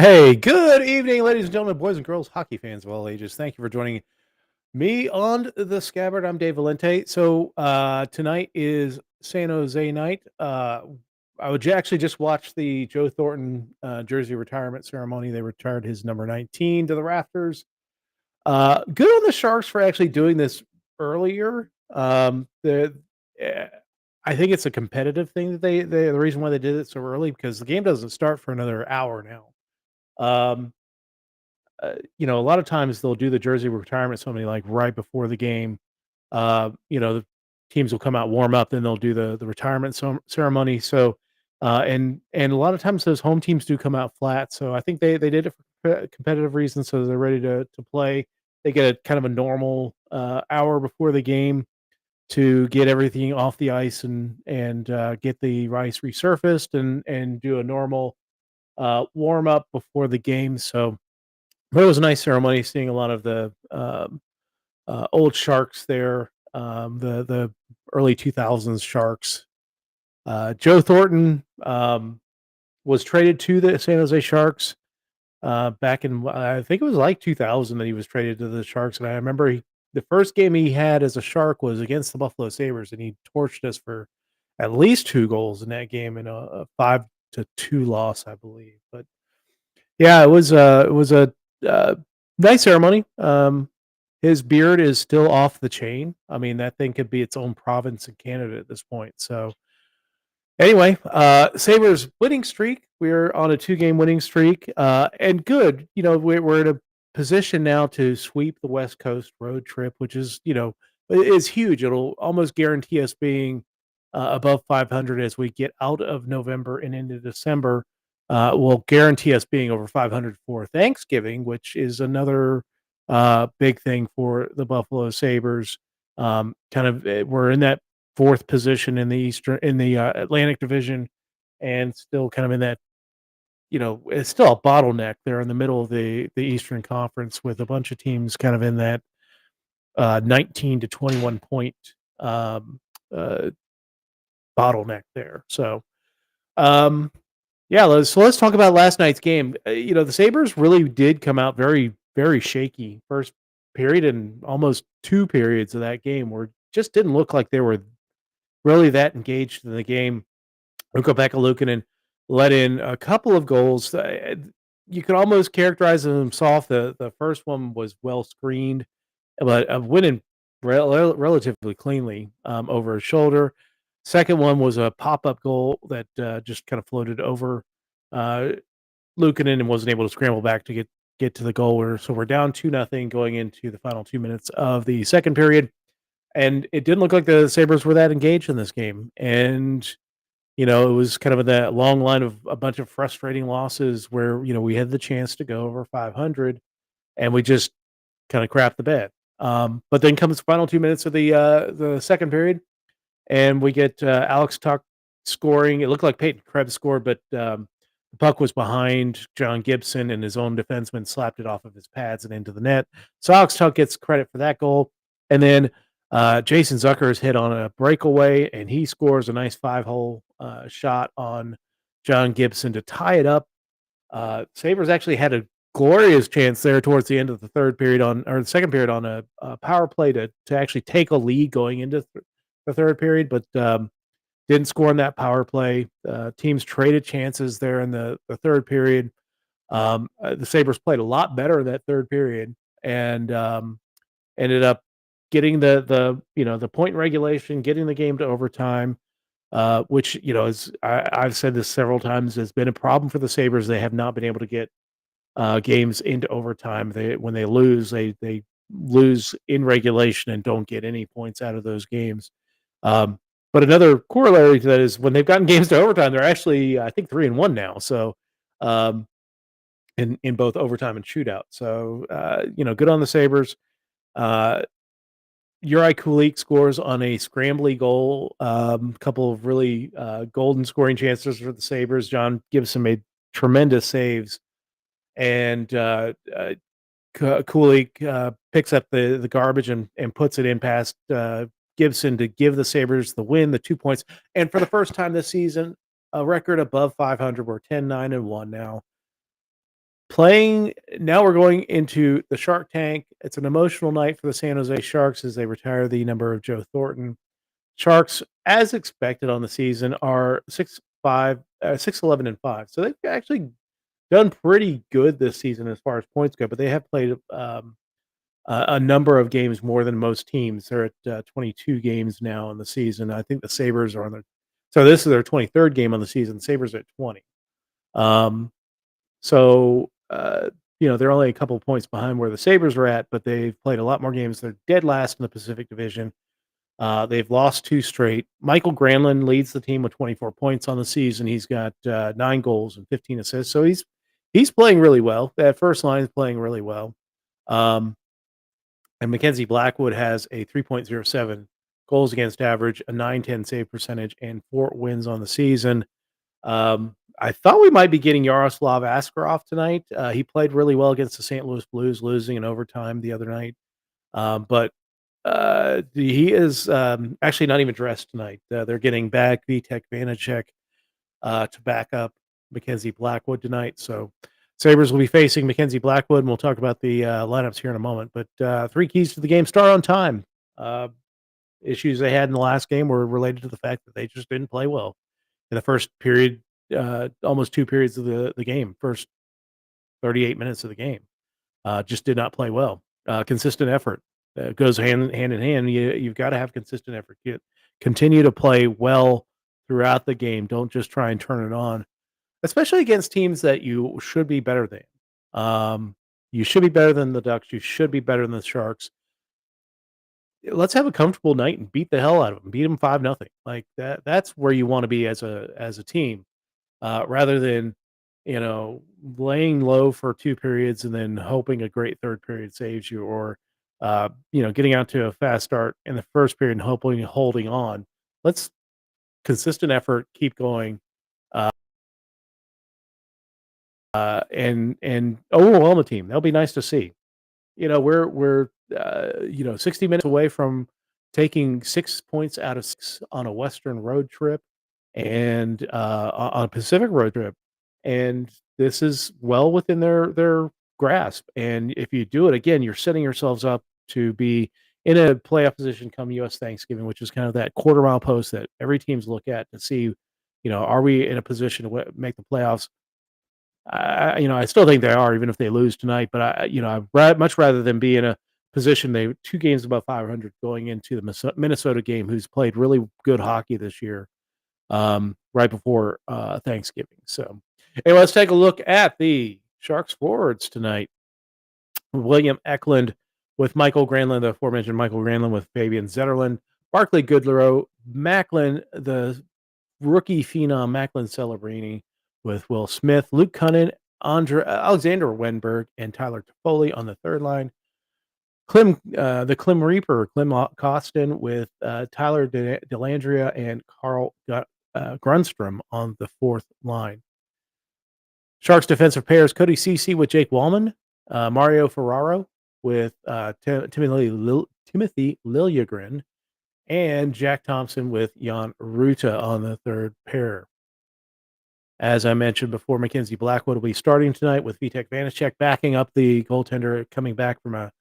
Hey, good evening, ladies and gentlemen, boys and girls, hockey fans of all ages. Thank you for joining me on the Scabbard. I'm Dave Valente. So tonight is San Jose night. I would actually just watch the Joe Thornton jersey retirement ceremony. They retired his number 19 to the rafters. Good on the Sharks for actually doing this earlier. Eh, I think it's a competitive thing that they the reason why they did it so early because the game doesn't start for another hour now. Um, a lot of times they'll do the jersey retirement ceremony like right before the game. The teams will come out, warm up, then they'll do the retirement ceremony. So, and a lot of times those home teams do come out flat. So I think they did it for competitive reasons. So they're ready to play. They get a kind of a normal hour before the game to get everything off the ice and get the ice resurfaced and do a normal warm up before the game. So but it was a nice ceremony seeing a lot of the, old Sharks there, the early 2000s Sharks. Joe Thornton, was traded to the San Jose Sharks, back in I think it was like 2000 that he was traded to the Sharks, and I remember the first game he had as a Shark was against the Buffalo Sabres, and he torched us for at least 2 goals in that game in a 5-2 loss, I believe, but yeah, it was a uh, nice ceremony. His beard is still off the chain. I mean, that thing could be its own province in Canada at this point. So anyway, Sabres winning streak. We're on a 2-game winning streak, and good. We're in a position now to sweep the West Coast road trip, which is huge. It'll almost guarantee us being above 500 as we get out of November and into December. will guarantee us being over 500 for Thanksgiving, which is another big thing for the Buffalo Sabres. We're in that fourth position in the Atlantic Division, and still kind of in that, it's still a bottleneck there in the middle of the Eastern Conference with a bunch of teams kind of in that 19 to 21 point um, uh, bottleneck there. So, um, yeah, let's talk about last night's game. The Sabres really did come out very, very shaky first period, and almost two periods of that game were just didn't look like they were really that engaged in the game. Ukko Luukkonen let in a couple of goals. You could almost characterize them soft. The first one was well screened, but winning relatively cleanly over his shoulder. Second one was a pop up goal that just kind of floated over uh, Luukkonen and wasn't able to scramble back to get to the goal. So we're down 2-0 going into the final 2 minutes of the second period, and it didn't look like the Sabres were that engaged in this game. And it was kind of in that long line of a bunch of frustrating losses where we had the chance to go over 500, and we just kind of crapped the bed. But then comes the final 2 minutes of the second period, and we get Alex Tuck scoring. It looked like Peyton Krebs scored, but the puck was behind John Gibson, and his own defenseman slapped it off of his pads and into the net. So Alex Tuck gets credit for that goal. And then Jason Zucker is hit on a breakaway, and he scores a nice 5-hole shot on John Gibson to tie it up. Sabres actually had a glorious chance there towards the end of the third period or the second period on a power play to actually take a lead going into the third period, but didn't score on that power play. Teams traded chances there in the third period. The Sabres played a lot better in that third period, and ended up getting the point in regulation, getting the game to overtime, which is I've said this several times, has been a problem for the Sabres. They have not been able to get games into overtime. When they lose, they lose in regulation and don't get any points out of those games. But another corollary to that is when they've gotten games to overtime, they're actually, I think, 3-1 now. So, um, in both overtime and shootout. So, good on the Sabres. Uh, Uri Kulik scores on a scrambly goal. Couple of really golden scoring chances for the Sabres. John Gibson made tremendous saves, and Kulik picks up the garbage and puts it in past Gibson to give the Sabres the win, the 2 points. And for the first time this season, a record above 500. We're 10-9-1 now. Now we're going into the Shark Tank. It's an emotional night for the San Jose Sharks as they retire the number of Joe Thornton. Sharks, as expected on the season, are 6-11-5. So they've actually done pretty good this season as far as points go, but they have played a number of games more than most teams. They're at 22 games now in the season. I think the Sabres are so this is their 23rd game on the season. Sabres are at 20. So they're only a couple of points behind where the Sabres are at, but they've played a lot more games. They're dead last in the Pacific Division. They've lost 2 straight. Michael Granlund leads the team with 24 points on the season. He's got 9 goals and 15 assists. So he's playing really well. That first line is playing really well. And Mackenzie Blackwood has a 3.07 goals against average, a 910 save percentage, and 4 wins on the season. I thought we might be getting Yaroslav Askarov tonight. He played really well against the St. Louis Blues, losing in overtime the other night. But he is actually not even dressed tonight. They're getting back Vitek Vanacek to back up Mackenzie Blackwood tonight. So Sabres will be facing Mackenzie Blackwood, and we'll talk about the lineups here in a moment. But 3 keys to the game: start on time. Issues they had in the last game were related to the fact that they just didn't play well in the first period, almost 2 periods of the game, first 38 minutes of the game. Just did not play well. Consistent effort goes hand in hand. You've got to have consistent effort. Continue to play well throughout the game. Don't just try and turn it on, especially against teams that you should be better than. You should be better than the Ducks. You should be better than the Sharks. Let's have a comfortable night and beat the hell out of them. Beat them 5-0. Like that. That's where you want to be as a team, rather than laying low for 2 periods and then hoping a great 3rd period saves you, or, getting out to a fast start in the 1st period and hoping holding on. Let's consistent effort, keep going, uh, and overwhelm the team. That'll be nice to see. We're 60 minutes away from taking 6 points out of 6 on a Western road trip and, on a Pacific road trip, and this is well within their grasp, and if you do it again, you're setting yourselves up to be in a playoff position come US Thanksgiving, which is kind of that quarter mile post that every teams look at to see, are we in a position to make the playoffs? I still think they are, even if they lose tonight. But I'd much rather than be in a position they 2 games above 500 going into the Minnesota game, who's played really good hockey this year, right before Thanksgiving. So, hey, let's take a look at the Sharks forwards tonight. William Eklund with Michael Granlund, the aforementioned Michael Granlund with Fabian Zetterlund, Barclay Goodrow, Macklin, the rookie phenom Macklin Celebrini with Will Smith, Luke Cunnin, Alexander Wenberg, and Tyler Toffoli on the 3rd line. The Klim Reaper, Klim Costin with Tyler Delandria and Carl Grunstrom on the 4th line. Sharks defensive pairs: Cody Ceci with Jake Wallman, Mario Ferraro with Timothy Liljegren, and Jack Thompson with Jan Ruta on the 3rd pair. As I mentioned before, Mackenzie Blackwood will be starting tonight with Vitek Vanacek backing up the goaltender coming back from a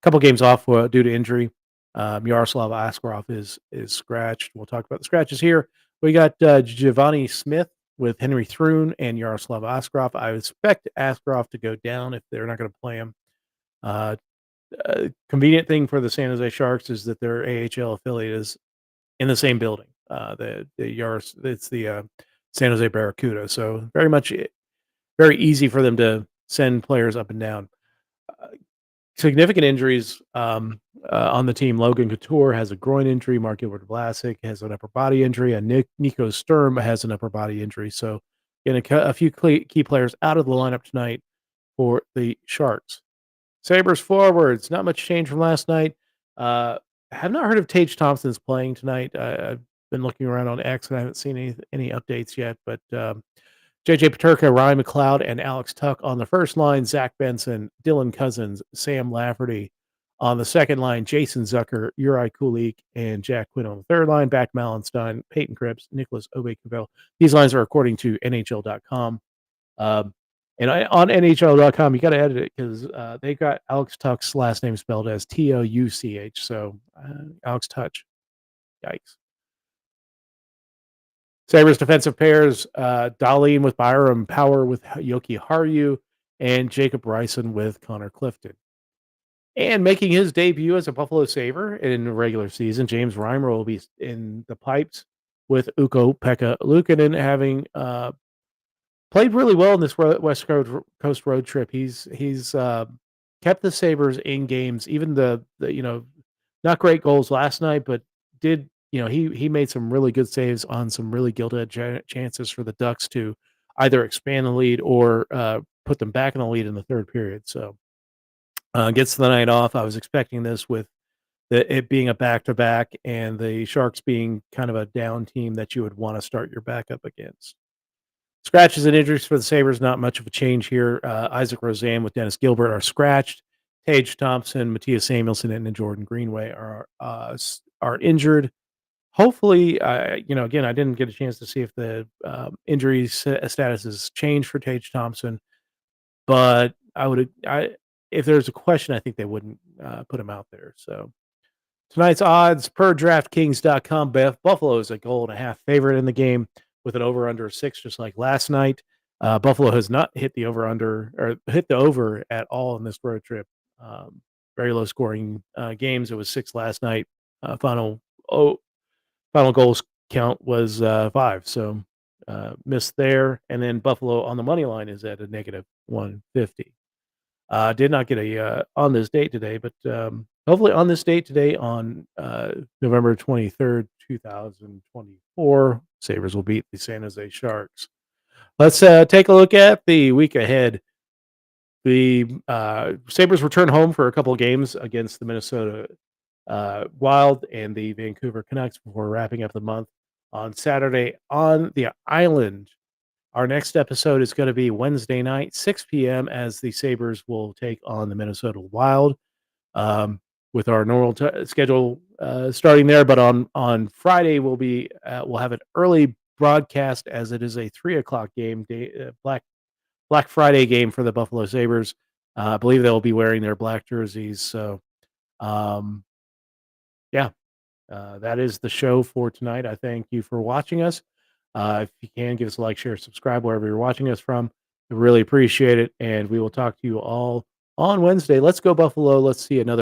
couple games off due to injury. Yaroslav Askarov is scratched. We'll talk about the scratches here. We got Giovanni Smith with Henry Thrun and Yaroslav Askarov. I expect Askarov to go down if they're not going to play him. Convenient thing for the San Jose Sharks is that their AHL affiliate is in the same building. It's the San Jose Barracuda, so very easy for them to send players up and down. Significant injuries on the team. Logan Couture has a groin injury. Mark Gilbert Vlasic has an upper body injury, and Nico Sturm has an upper body injury. So, getting a few key players out of the lineup tonight for the Sharks. Sabres forwards, not much change from last night. I have not heard if Tage Thompson's playing tonight. I've been looking around on X and I haven't seen any updates yet. But JJ Peterka, Ryan McLeod, and Alex Tuck on the 1st line. Zach Benson, Dylan Cousins, Sam Lafferty on the 2nd line. Jason Zucker, Uri Kulik, and Jack Quinn on the 3rd line. Back Malenstein, Peyton Cripps, Nicholas Aube-Kubel. These lines are according to NHL.com. And on NHL.com, you got to edit it because they got Alex Tuck's last name spelled as Touch. So Alex Touch. Yikes. Sabres defensive pairs: Darlene with Byram Power with Yoki Haru, and Jacob Ryson with Connor Clifton. And making his debut as a Buffalo Sabre in the regular season, James Reimer will be in the pipes with Ukko-Pekka Luukkonen, having played really well in this West Coast road trip. He's kept the Sabres in games, even the not great goals last night, but did he made some really good saves on some really gilt-edged chances for the Ducks to either expand the lead or put them back in the lead in the 3rd period. So gets the night off. I was expecting this with it being a back-to-back and the Sharks being kind of a down team that you would want to start your backup against. Scratches and injuries for the Sabres, not much of a change here. Isaac Rozan with Dennis Gilbert are scratched. Tage Thompson, Matthias Samuelson, and Jordan Greenway are injured. Hopefully, again, I didn't get a chance to see if the injury status has changed for Tage Thompson, but if there's a question, I think they wouldn't put him out there. So tonight's odds per DraftKings.com, Buffalo is a 1.5 favorite in the game with an over/under of 6, just like last night. Buffalo has not hit the over at all in this road trip. Very low scoring games. It was 6 last night. Final goals count was 5, so missed there. And then Buffalo on the money line is at a negative 150. Did not get a on this date today, but hopefully on this date today on November 23rd, 2024, Sabres will beat the San Jose Sharks. Let's take a look at the week ahead. The Sabres return home for a couple of games against the Minnesota Wild and the Vancouver Canucks before wrapping up the month on Saturday on the island. Our next episode is going to be Wednesday night, 6 p.m., as the Sabres will take on the Minnesota Wild, with our normal schedule starting there. But on Friday, we'll have an early broadcast as it is a 3 o'clock game, Black Friday game for the Buffalo Sabres. I believe they'll be wearing their black jerseys. So, um, yeah, that is the show for tonight. I thank you for watching us. If you can, give us a like, share, subscribe wherever you're watching us from. We really appreciate it. And we will talk to you all on Wednesday. Let's go, Buffalo. Let's see another.